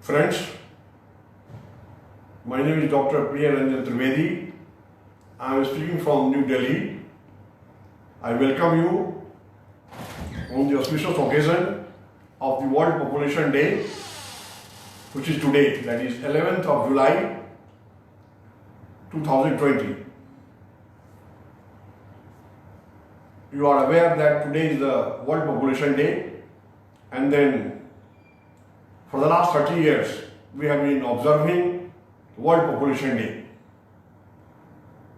Friends, my name is Dr. Priya Ranjan Trivedi. I am speaking from New Delhi. I welcome you on the auspicious occasion of the World Population Day, which is today, that is 11th of July 2020. You are aware that today is the World Population Day, and then for the last 30 years we have been observing World Population Day.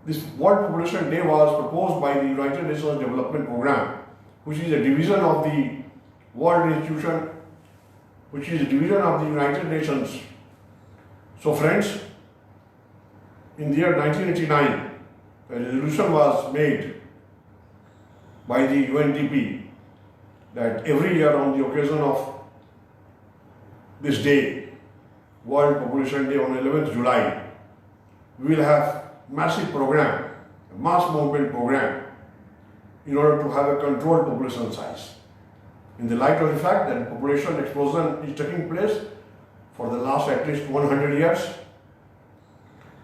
This World Population Day was proposed by the United Nations Development Programme, which is a division of the World Institution, which is a division of the United Nations. So friends, in the year 1989, a resolution was made by the UNDP that every year on the occasion of this day, World Population Day on 11th July, we will have massive program, a mass movement program, in order to have a controlled population size. In the light of the fact that population explosion is taking place for the last at least 100 years,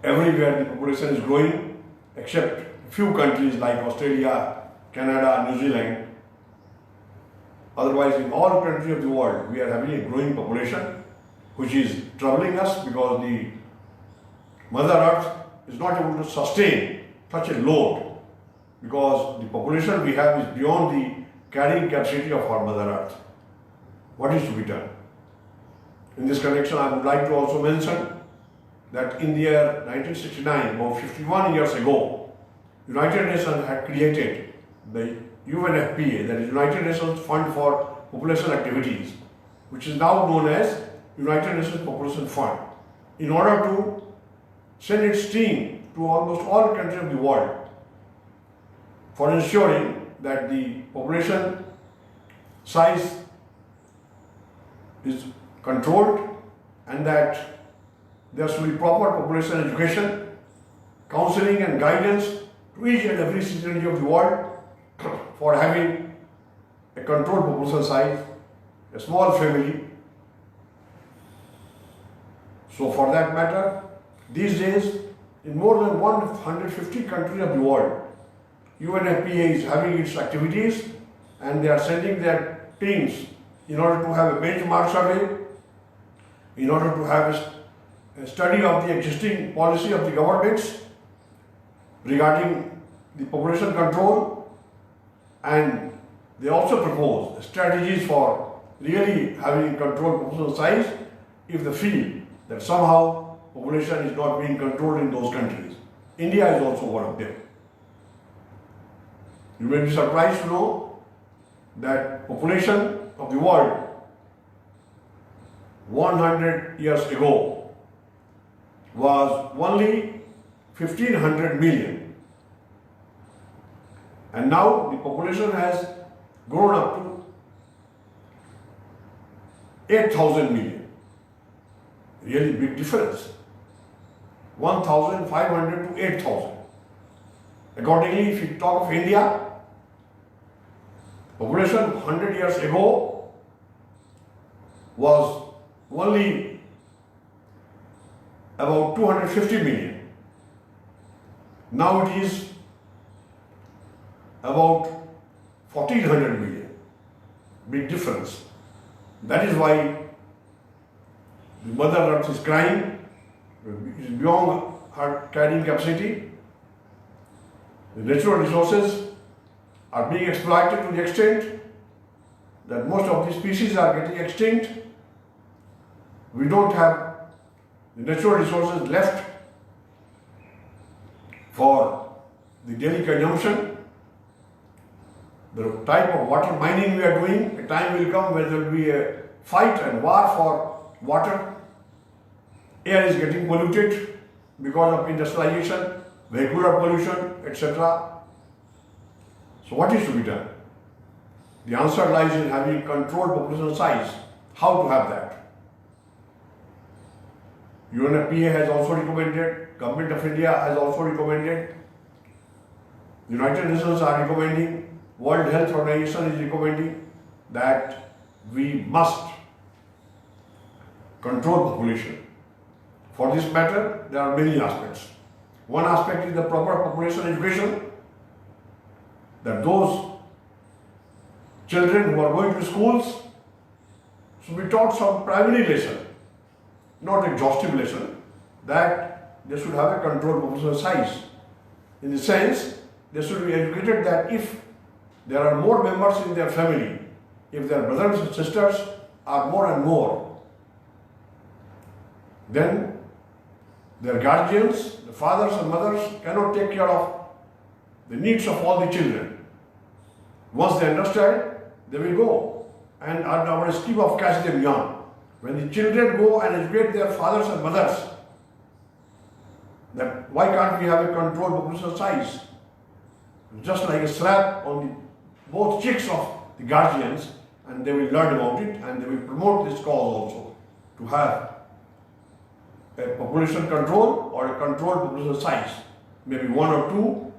everywhere the population is growing, except a few countries like Australia, Canada, New Zealand. Otherwise, in all countries of the world, we are having a growing population, which is troubling us because the Mother Earth is not able to sustain such a load, because the population we have is beyond the carrying capacity of our Mother Earth. What is to be done? In this connection, I would like to also mention that in the year 1969, about 51 years ago, United Nations had created the UNFPA, that is United Nations Fund for Population Activities, which is now known as United Nations Population Fund, in order to send its team to almost all countries of the world for ensuring that the population size is controlled and that there should be proper population education, counseling and guidance to each and every citizen of the world for having a controlled population size, a small family. So for that matter, these days in more than 150 countries of the world, UNFPA is having its activities and they are sending their teams in order to have a benchmark survey, in order to have a study of the existing policy of the governments regarding the population control, and they also propose strategies for really having controlled population size if they feel that somehow population is not being controlled in those countries. India is also one of them. You may be surprised to know that population of the world 100 years ago was only 1500 million. And now the population has grown up to 8,000 million. Really big difference. 1,500 to 8,000. Accordingly, if you talk of India, population 100 years ago was only about 250 million. Now it is about 1,400 million. Big difference. That is why the Mother Earth is crying, it is beyond her carrying capacity. The natural resources are being exploited to the extent that most of the species are getting extinct. We don't have the natural resources left for the daily consumption. The type of water mining we are doing, a time will come where there will be a fight and war for water. Air is getting polluted because of industrialization, vehicular pollution, etc. So what is to be done? The answer lies in having controlled population size. How to have that? UNFPA has also recommended, Government of India has also recommended, United Nations are recommending, World Health Organization is recommending that we must control population. For this matter, there are many aspects. One aspect is the proper population education, that those children who are going to schools should be taught some primary lesson, not exhaustive lesson, that they should have a controlled population size. In the sense, they should be educated that if there are more members in their family, if their brothers and sisters are more and more, then their guardians, the fathers and mothers, cannot take care of the needs of all the children. Once they understand, they will go and on our scheme of catch them young. When the children go and educate their fathers and mothers, that why can't we have a controlled population size? Just like a slap on the both cheeks of the guardians, and they will learn about it and they will promote this cause also to have a population control or a controlled population size, maybe one or two,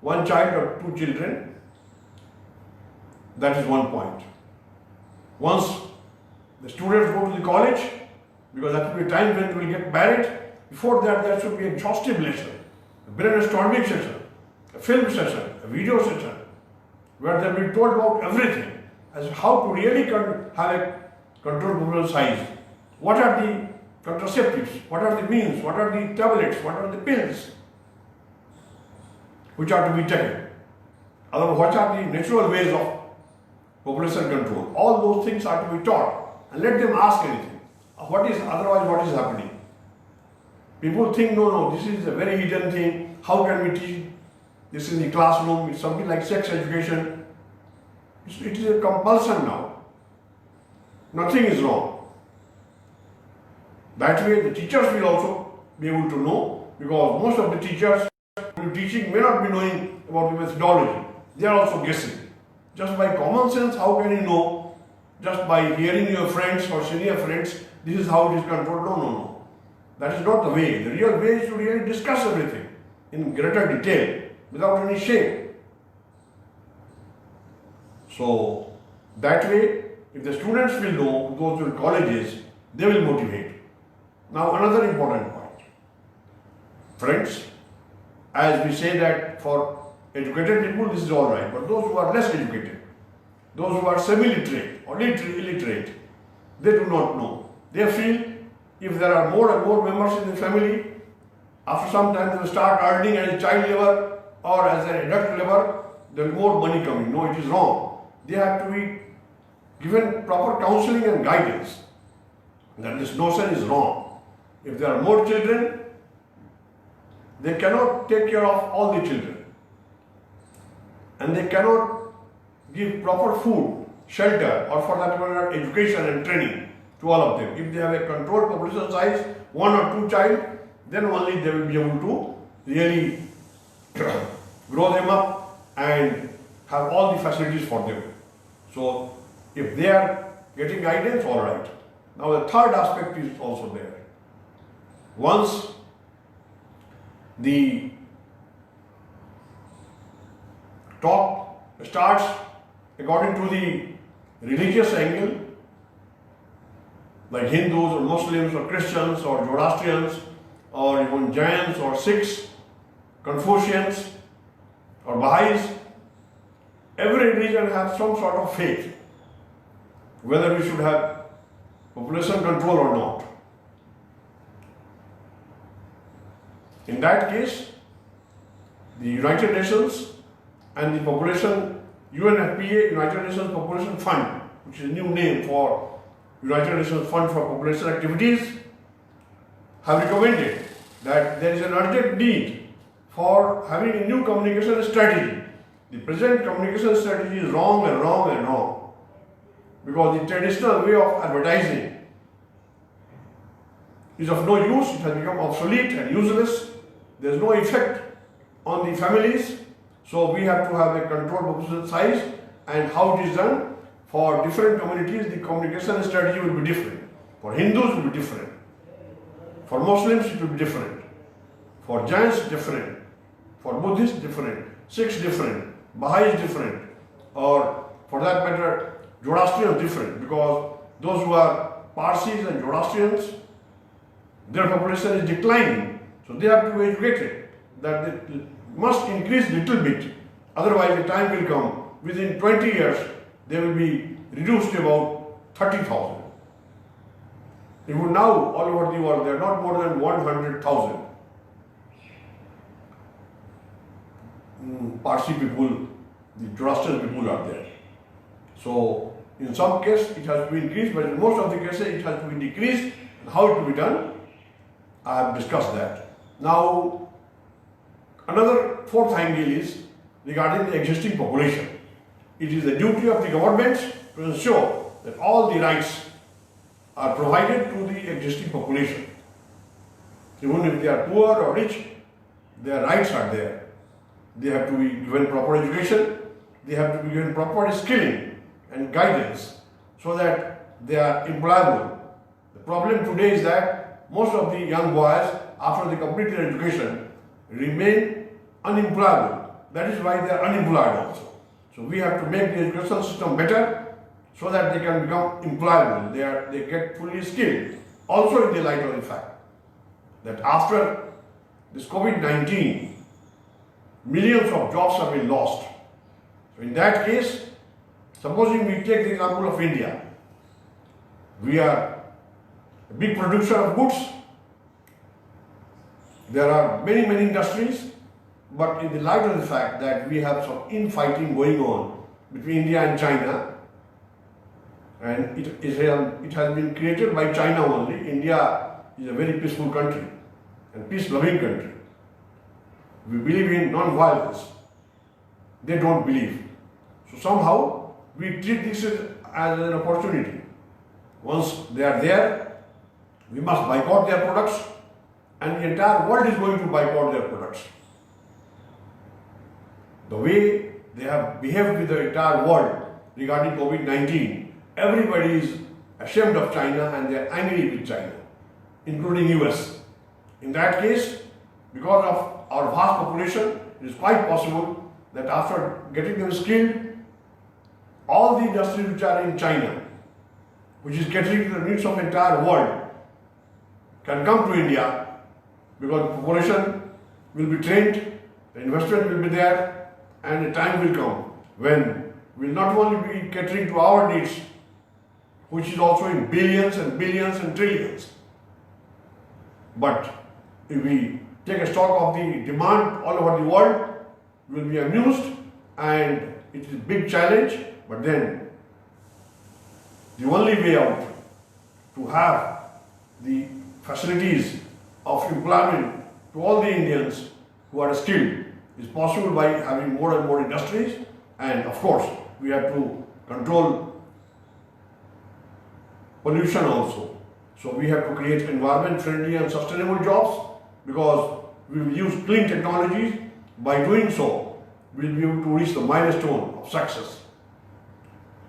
one child or two children. That is one point. Once the students go to the college, because that will be a time when they will get married, before that there should be a exhaustive lesson, a brainstorming session, a film session, a video session, where they will be told about everything as how to really have a controlled population size. What are the contraceptives? What are the means? What are the tablets? What are the pills which are to be taken? Otherwise, what are the natural ways of population control? All those things are to be taught, and let them ask anything. What is happening? People think, no, this is a very hidden thing. How can we teach this in the classroom? It's something like sex education. It is a compulsion now. Nothing is wrong. That way the teachers will also be able to know, because most of the teachers who are teaching may not be knowing about the methodology. They are also guessing. Just by common sense, how can you know? Just by hearing your friends or senior friends, this is how it is controlled. No. That is not the way. The real way is to really discuss everything in greater detail without any shame. So that way, if the students will know, who go to colleges, they will motivate. Now another important point. Friends, as we say that for educated people this is all right, but those who are less educated, those who are semi-literate or illiterate, they do not know. They feel if there are more and more members in the family, after some time they will start earning as a child labor or as an adult labor, there will be more money coming. No, it is wrong. They have to be given proper counseling and guidance that this notion is wrong. If there are more children, they cannot take care of all the children, and they cannot give proper food, shelter, or for that matter education and training to all of them. If they have a controlled population size, one or two child, then only they will be able to really grow them up and have all the facilities for them. So if they are getting guidance, all right. Now the third aspect is also there. Once the talk starts according to the religious angle, like Hindus or Muslims or Christians or Zoroastrians or even Jains or Sikhs, Confucians or Baha'is, every religion has some sort of faith, whether we should have population control or not. In that case, the United Nations and the population, UNFPA, United Nations Population Fund, which is a new name for United Nations Fund for Population Activities, have recommended that there is an urgent need for having a new communication strategy. The present communication strategy is wrong and wrong and wrong, because the traditional way of advertising is of no use. It has become obsolete and useless. There is no effect on the families. So we have to have a controlled population size, and how it is done for different communities, the communication strategy will be different. For Hindus it will be different. For Muslims it will be different. For Jains different. For Buddhists different. Sikhs different. Baha'is different. Or for that matter, Zoroastrians different, because those who are Parsis and Zoroastrians, their population is declining. So they have to be educated that they must increase little bit. Otherwise, the time will come, within 20 years, they will be reduced to about 30,000. Even now, all over the world, there are not more than 100,000 Parsi people, the Zoroastrian people are there. So, in some cases, it has to be increased, but in most of the cases, it has to be decreased. How it will be done, I have discussed that. Now, another fourth angle is regarding the existing population. It is the duty of the government to ensure that all the rights are provided to the existing population. Even if they are poor or rich, their rights are there. They have to be given proper education, they have to be given proper skilling and guidance so that they are employable. The problem today is that most of the young boys, after they complete their education, remain unemployable. That is why they are unemployed also. So we have to make the education system better so that they can become employable. They get fully skilled. Also in the light of the fact that after this COVID-19, millions of jobs have been lost. So in that case, supposing we take the example of India, we are a big producer of goods. There are many industries, but in the light of the fact that we have some infighting going on between India and China, and it has been created by China only. India is a very peaceful country and peace-loving country. We believe in non-violence. They don't believe. So somehow we treat this as an opportunity. Once they are there, we must boycott their products, and the entire world is going to boycott their products. The way they have behaved with the entire world regarding COVID-19, everybody is ashamed of China and they are angry with China, including US. In that case, because of our vast population, it is quite possible that after getting them skilled, all the industries which are in China, which is catering to the needs of the entire world, can come to India because the population will be trained, the investment will be there, and a time will come when we will not only be catering to our needs, which is also in billions and billions and trillions, but if we take a stock of the demand all over the world, we will be amused, and it is a big challenge, but then the only way out to have the facilities of employment to all the Indians who are skilled is possible by having more and more industries, and of course we have to control pollution also. So we have to create environment friendly and sustainable jobs, because we will use clean technologies. By doing so, we will be able to reach the milestone of success.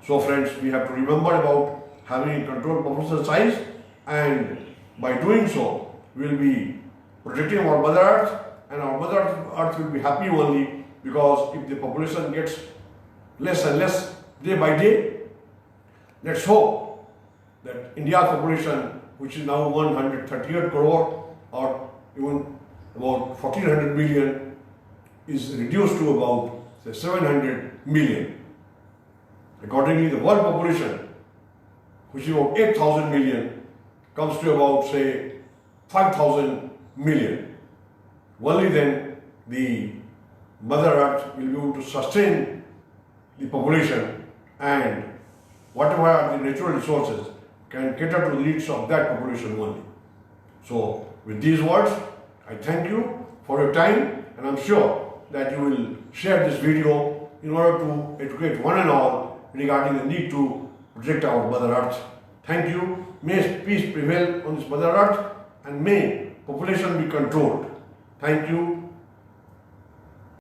So friends, we have to remember about having a controlled population size, and by doing so, we will be protecting our Mother Earth, and our Mother Earth will be happy only, because if the population gets less and less day by day, let's hope that India's population, which is now 138 crore or even about 1400 million, is reduced to about say 700 million. Accordingly, the world population, which is about 8,000 million, comes to about say 5,000 million. Only then the Mother Earth will be able to sustain the population, and whatever are the natural resources can cater to the needs of that population only. So with these words, I thank you for your time, and I'm sure that you will share this video in order to educate one and all regarding the need to protect our Mother Earth. Thank you. May peace prevail on this Mother Earth, and may population be controlled. Thank you.